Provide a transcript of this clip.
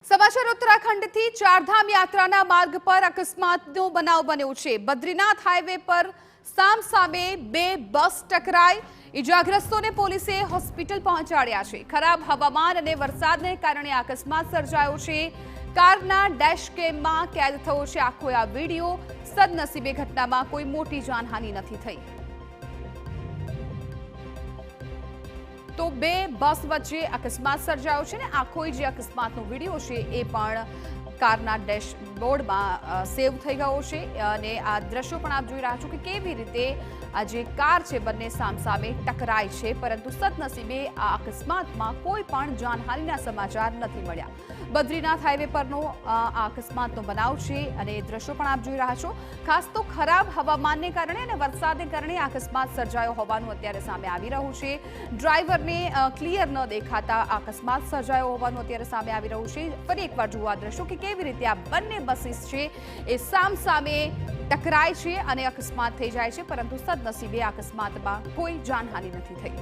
સમાચાર ઉત્તરાખંડથી ચારધામ યાત્રાના માર્ગ પર અકસ્માતનો બનાવ બન્યો છે। બદ્રીનાથ હાઈવે પર સામસામે બે બસ ટકરાઈ। ઇજાગ્રસ્તોને પોલીસે હોસ્પિટલ પહોંચાડ્યા છે। ખરાબ હવામાન અને વરસાદને કારણે અકસ્માત સર્જાયો છે। કારના ડેશ કેમમાં કેદ થયો છે આખો આ વિડીયો। સદનસીબે ઘટનામાં કોઈ મોટી જાનહાનિ નથી થઈ। તો બે બસ વચ્ચે અકસ્માત સર્જાયો છે ને આખો જે અકસ્માતનો વિડીયો છે એ પણ કારના ડેશબોર્ડમાં સેવ થઈ ગયો છે અને આ દ્રશ્યો પણ આપ જોઈ રહ્યા છો કે કેવી રીતે આ જે કાર છે બંને સામસામે ટકરાય છે, પરંતુ સદનસીબે આ અકસ્માતમાં કોઈ પણ જાનહાનિના સમાચાર નથી મળ્યા। બદ્રીનાથ હાઈવે પરનો આ અકસ્માતનો બનાવ છે અને દ્રશ્યો પણ આપ જોઈ રહ્યા છો। ખાસ તો ખરાબ હવામાનને કારણે અને વરસાદને કારણે અકસ્માત સર્જાયો હોવાનું અત્યારે સામે આવી રહ્યું છે। ડ્રાઈવરને ક્લિયર ન દેખાતા અકસ્માત સર્જાયો હોવાનું અત્યારે સામે આવી રહ્યું છે। ફરી એકવાર જુઓ આ દ્રશ્યો કે કેવી રીતે આ બંને બસીસ છે એ સામસામે ટકરાય છે અને અકસ્માત થઈ જાય છે, પરંતુ સદનસીબે અકસ્માતમાં કોઈ જાનહાનિ નથી થઈ।